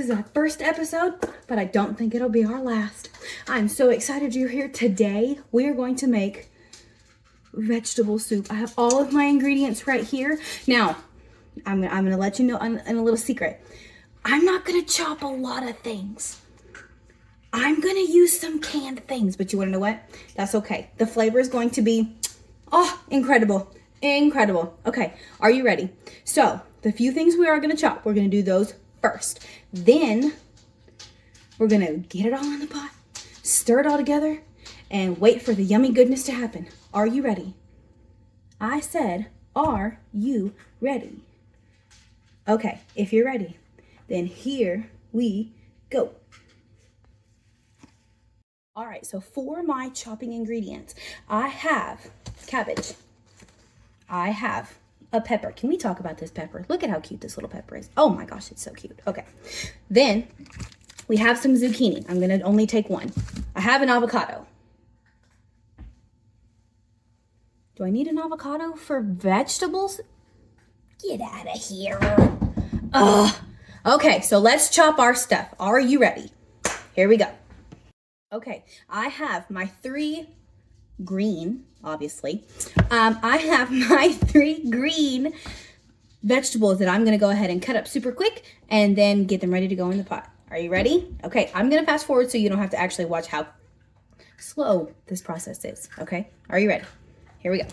is our first episode, but I don't think it'll be our last. I'm so excited you're here today. We are going to make vegetable soup. I have all of my ingredients right here. Now, I'm gonna let you know in a little secret. I'm not gonna chop a lot of things. I'm gonna use some canned things, but you wanna know what? That's okay. The flavor is going to be, incredible. Incredible. Okay, are you ready? So, the few things we are gonna chop, we're gonna do those first. Then, we're gonna get it all in the pot, stir it all together, and wait for the yummy goodness to happen. Are you ready? I said, are you ready? Okay, if you're ready, then here we go. All right, so for my chopping ingredients, I have cabbage. I have a pepper. Can we talk about this pepper? Look at how cute this little pepper is. Oh my gosh, it's so cute. Okay, then we have some zucchini. I'm gonna only take one. I have an avocado. Do I need an avocado for vegetables? Get out of here. Ugh. Okay, so let's chop our stuff. Are you ready? Here we go. Okay, I have my 3 green, obviously. I have my 3 green vegetables that I'm gonna go ahead and cut up super quick and then get them ready to go in the pot. Are you ready? Okay, I'm gonna fast forward so you don't have to actually watch how slow this process is, okay? Are you ready? Here we go.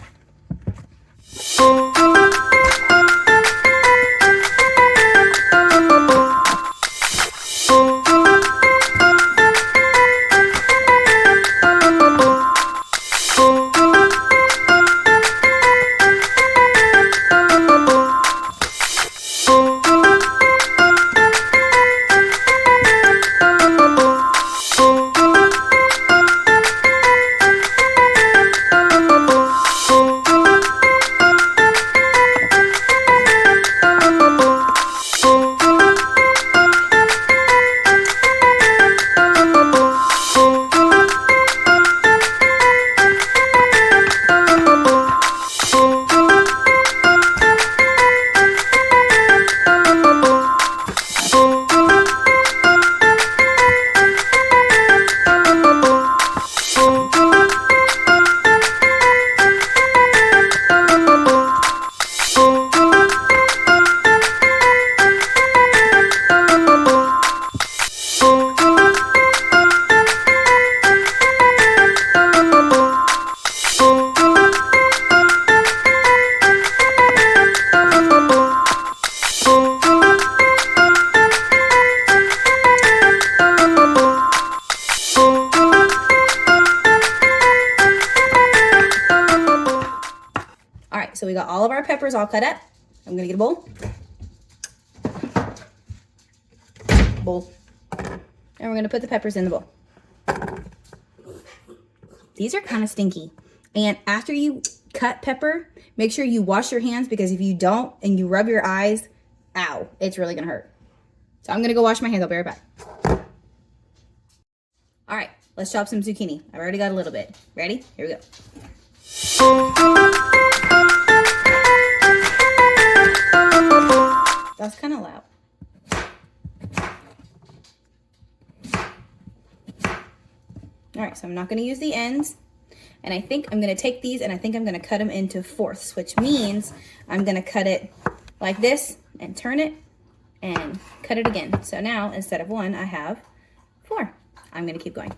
So we got all of our peppers all cut up. I'm gonna get a bowl. And we're gonna put the peppers in the bowl. These are kind of stinky. And after you cut pepper, make sure you wash your hands, because if you don't and you rub your eyes, ow, it's really gonna hurt. So I'm gonna go wash my hands. I'll be right back. All right, let's chop some zucchini. I've already got a little bit. Ready? Here we go. That's kind of loud. All right, so I'm not going to use the ends. And I think I'm going to take these and I think I'm going to cut them into fourths, which means I'm going to cut it like this and turn it and cut it again. So now, instead of 1, I have 4. I'm going to keep going.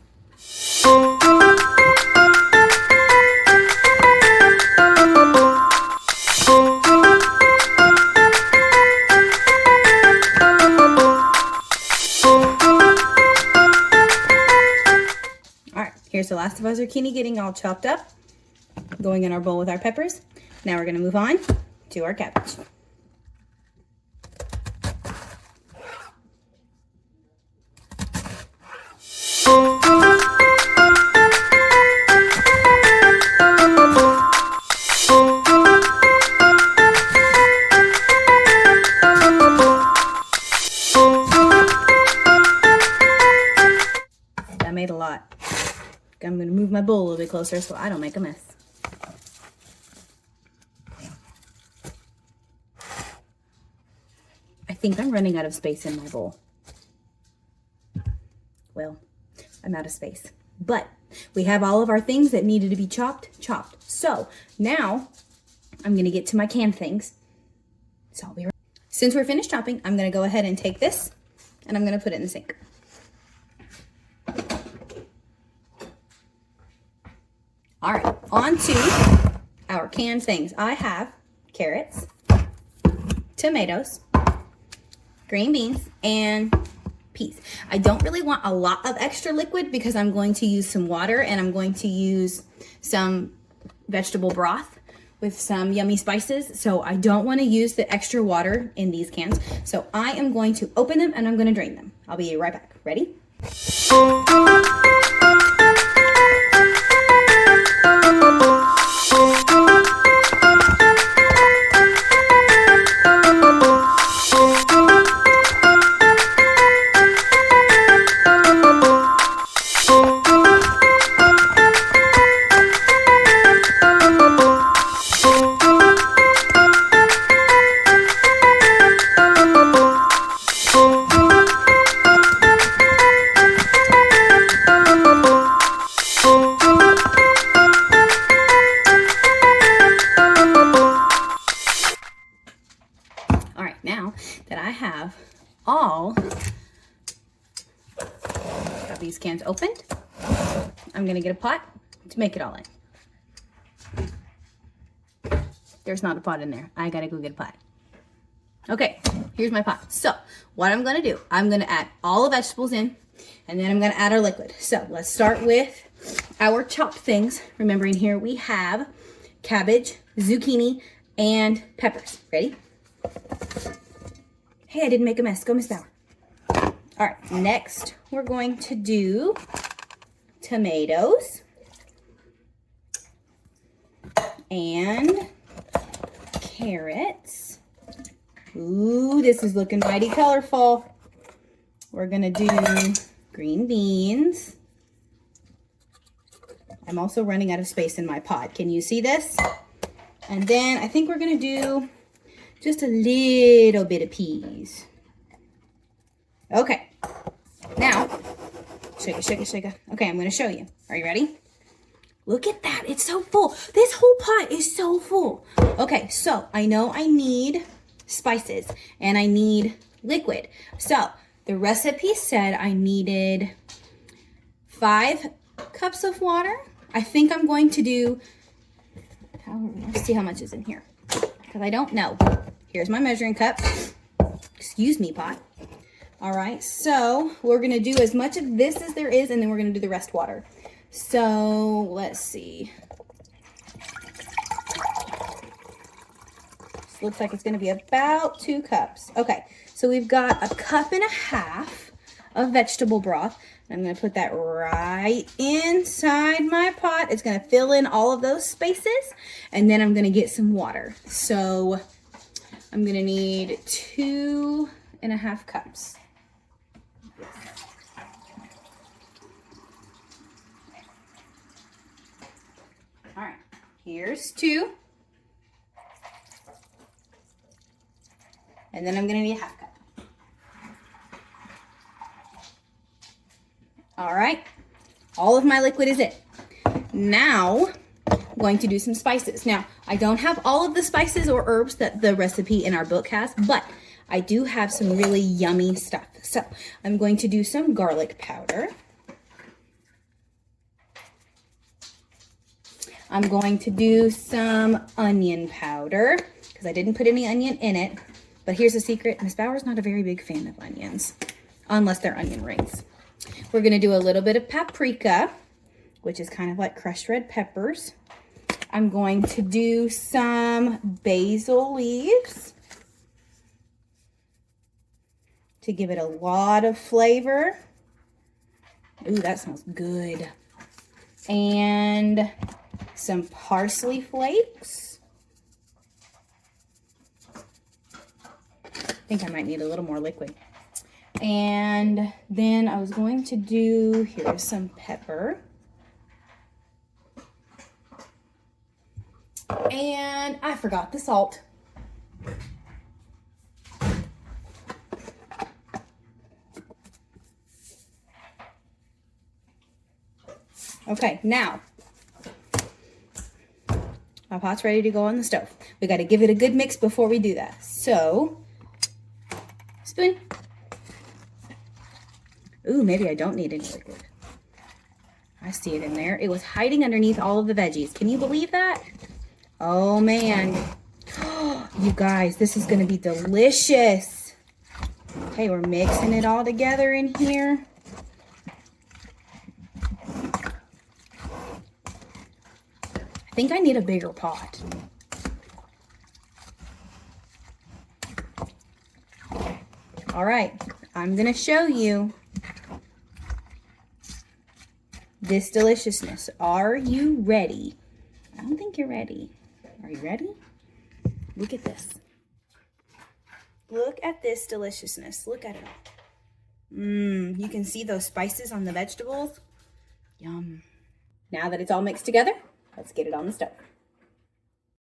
Here's the last of our zucchini getting all chopped up, going in our bowl with our peppers. Now we're going to move on to our cabbage. That made a lot. I'm going to move my bowl a little bit closer so I don't make a mess. I think I'm running out of space in my bowl. run out of space. But we have all of our things that needed to be chopped. So now I'm gonna get to my canned things. So I'll be right. Since we're finished chopping, I'm gonna go ahead and take this and I'm gonna put it in the sink. All right, on to our canned things. I have carrots, tomatoes, green beans, and peas. I don't really want a lot of extra liquid because I'm going to use some water and I'm going to use some vegetable broth with some yummy spices. So I don't want to use the extra water in these cans. So I am going to open them and I'm going to drain them. I'll be right back. Ready? Got these cans opened. I'm gonna get a pot to make it all in. There's not a pot in there. I gotta go get a pot. Okay, here's my pot. So what I'm gonna do, I'm gonna add all the vegetables in and then I'm gonna add our liquid. So let's start with our chopped things. Remembering here we have cabbage, zucchini, and peppers. Ready? Hey, I didn't make a mess. Go, Miss Bauer. All right, next we're going to do tomatoes and carrots. Ooh, this is looking mighty colorful. We're gonna do green beans. I'm also running out of space in my pot. Can you see this? And then I think we're gonna do just a little bit of peas. Okay, now, shake it, shake it, shake it. Okay, I'm gonna show you. Are you ready? Look at that, it's so full. This whole pot is so full. Okay, so I know I need spices and I need liquid. So the recipe said I needed 5 cups of water. I think I'm going to do, let's see how much is in here, because I don't know. Here's my measuring cup. Excuse me, pot. All right, so we're gonna do as much of this as there is, and then we're gonna do the rest water. So let's see. This looks like it's gonna be about 2 cups. Okay, so we've got 1.5 cups of vegetable broth. I'm gonna put that right inside my pot. It's gonna fill in all of those spaces, and then I'm gonna get some water. So I'm gonna need 2.5 cups. All right, here's 2. And then I'm gonna need 1/2 cup. All right, all of my liquid is in. Now, I'm going to do some spices. Now, I don't have all of the spices or herbs that the recipe in our book has, but I do have some really yummy stuff. So, I'm going to do some garlic powder. I'm going to do some onion powder, because I didn't put any onion in it. But here's a secret, Miss Bauer's not a very big fan of onions, unless they're onion rings. We're gonna do a little bit of paprika, which is kind of like crushed red peppers. I'm going to do some basil leaves to give it a lot of flavor. Ooh, that smells good. And some parsley flakes. I think I might need a little more liquid. And then I was going to do, here's some pepper. And I forgot the salt. Okay, now my pot's ready to go on the stove. We got to give it a good mix before we do that. So, spoon. Ooh, maybe I don't need any liquid. I see it in there. It was hiding underneath all of the veggies. Can you believe that? Oh, man. You guys, this is going to be delicious. Okay, we're mixing it all together in here. I think I need a bigger pot. All right, I'm going to show you this deliciousness. Are you ready? I don't think you're ready. Are you ready? Look at this. Look at this deliciousness. Look at it all. You can see those spices on the vegetables. Yum. Now that it's all mixed together, let's get it on the stove.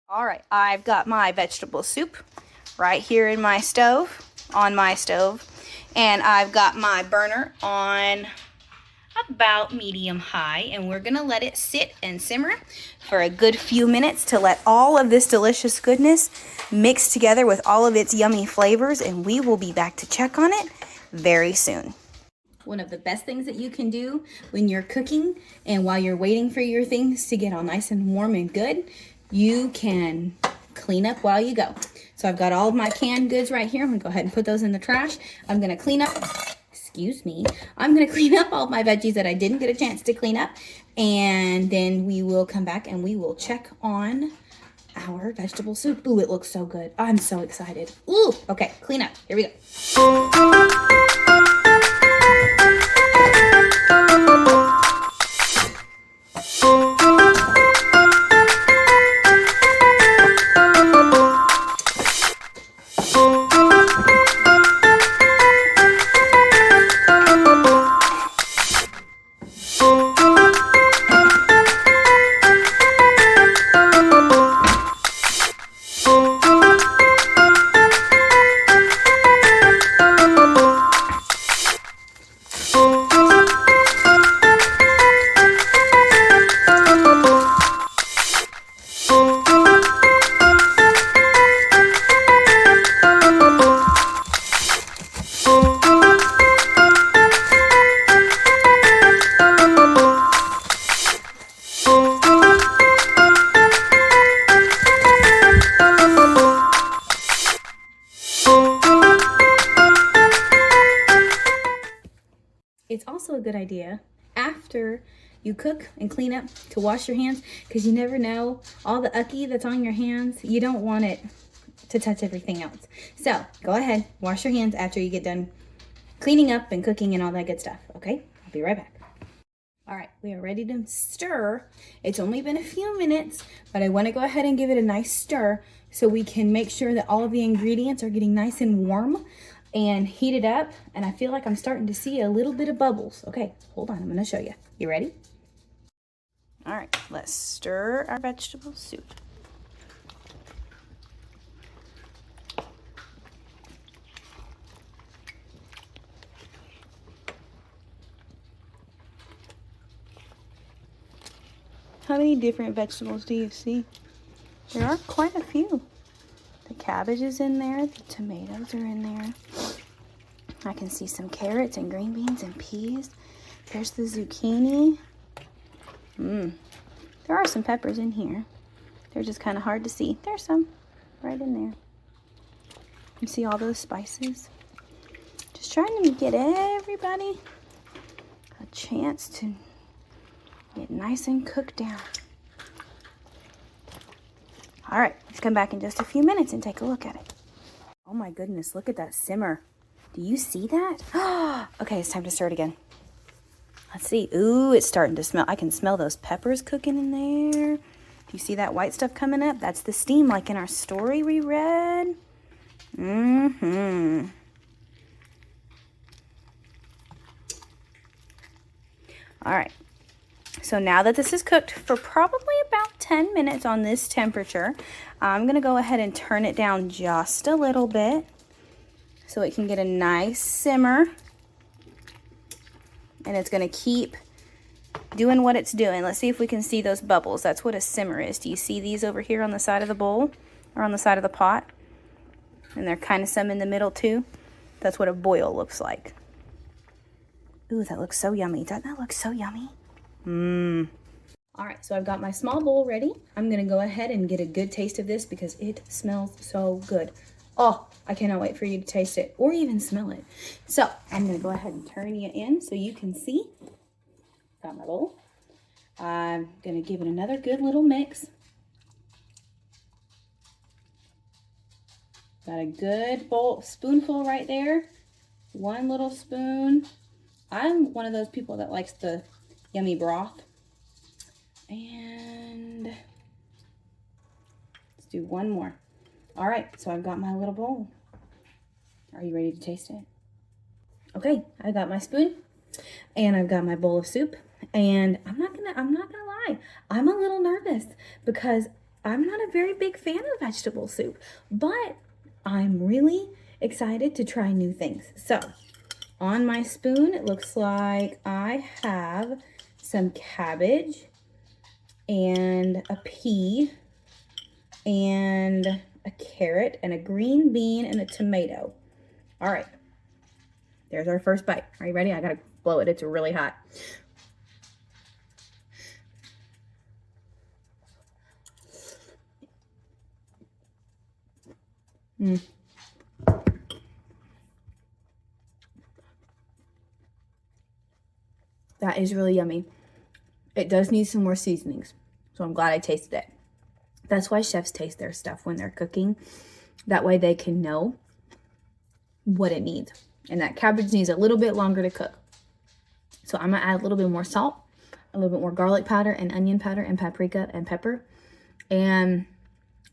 All right, I've got my vegetable soup right here in my stove, on my stove. And I've got my burner on about medium high, and we're gonna let it sit and simmer for a good few minutes to let all of this delicious goodness mix together with all of its yummy flavors, and we will be back to check on it very soon. One of the best things that you can do when you're cooking and while you're waiting for your things to get all nice and warm and good, you can clean up while you go. So I've got all of my canned goods right here. I'm gonna go ahead and put those in the trash. I'm gonna clean up, I'm gonna clean up all my veggies that I didn't get a chance to clean up, and then we will come back and we will check on our vegetable soup. Ooh, it looks so good. I'm so excited. Ooh, okay, clean up. Here we go. It's also a good idea after you cook and clean up to wash your hands, because you never know all the ucky that's on your hands. You don't want it to touch everything else. So go ahead, wash your hands after you get done cleaning up and cooking and all that good stuff. Okay, I'll be right back. All right, we are ready to stir. It's only been a few minutes, but I want to go ahead and give it a nice stir so we can make sure that all of the ingredients are getting nice and warm and heat it up. And I feel like I'm starting to see a little bit of bubbles. Okay, hold on, I'm gonna show you. You ready? All right, let's stir our vegetable soup. How many different vegetables do you see? There are quite a few. The cabbage is in there, the tomatoes are in there. I can see some carrots and green beans and peas. There's the zucchini. There are some peppers in here. They're just kind of hard to see. There's some right in there. You see all those spices? Just trying to get everybody a chance to get nice and cooked down. All right, let's come back in just a few minutes and take a look at it. Oh my goodness, look at that simmer. Do you see that? Okay, it's time to stir it again. Let's see. Ooh, it's starting to smell. I can smell those peppers cooking in there. Do you see that white stuff coming up? That's the steam, like in our story we read. All right. So now that this is cooked for probably about 10 minutes on this temperature, I'm going to go ahead and turn it down just a little bit so it can get a nice simmer. And it's going to keep doing what it's doing. Let's see if we can see those bubbles. That's what a simmer is. Do you see these over here on the side of the bowl or on the side of the pot? And there are kind of some in the middle too. That's what a boil looks like. Ooh, that looks so yummy. Doesn't that look so yummy? Mmm. All right, so I've got my small bowl ready. I'm gonna go ahead and get a good taste of this because it smells so good. Oh, I cannot wait for you to taste it or even smell it. So I'm gonna go ahead and turn you in so you can see. Got my bowl. I'm gonna give it another good little mix. Got a good bowl, spoonful right there. One little spoon. I'm one of those people that likes the yummy broth. And let's do one more. All right, so I've got my little bowl. Are you ready to taste it? Okay, I got my spoon and I've got my bowl of soup. And I'm not gonna lie, I'm a little nervous because I'm not a very big fan of vegetable soup, but I'm really excited to try new things. So on my spoon, it looks like I have some cabbage and a pea and a carrot and a green bean and a tomato. All right, there's our first bite. Are you ready? I gotta blow it. It's really hot. Mm. That is really yummy. It does need some more seasonings, so I'm glad I tasted it. That's why chefs taste their stuff when they're cooking. That way they can know what it needs. And that cabbage needs a little bit longer to cook. So I'm gonna add a little bit more salt, a little bit more garlic powder and onion powder and paprika and pepper. And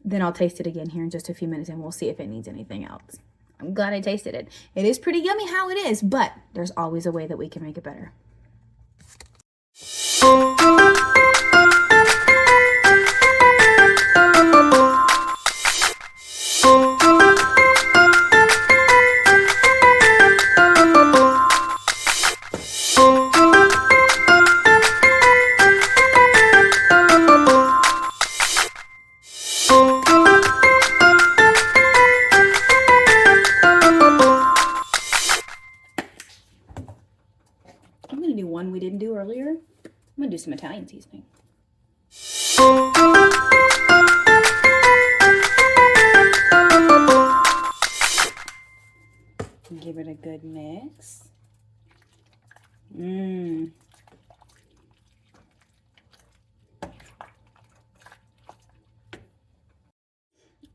then I'll taste it again here in just a few minutes and we'll see if it needs anything else. I'm glad I tasted it. It is pretty yummy how it is, but there's always a way that we can make it better. I'm going to do one we didn't do earlier. I'm going to do some Italian seasoning. Give it a good mix. Mmm.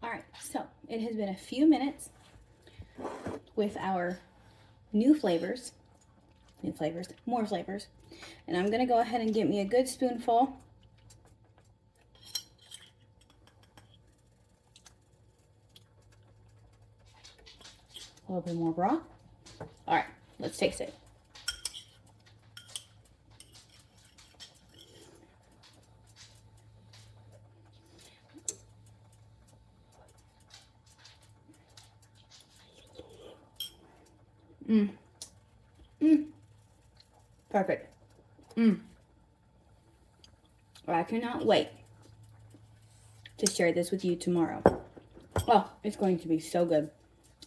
All right, so it has been a few minutes with our more flavors. And I'm gonna go ahead and get me a good spoonful. A little bit more broth. All right, let's taste it. Mmm. Mmm. Perfect. Mmm. I cannot wait to share this with you tomorrow. Oh, it's going to be so good.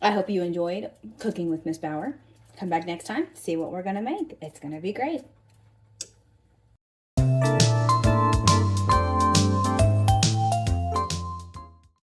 I hope you enjoyed cooking with Miss Bauer. Come back next time, see what we're going to make. It's going to be great.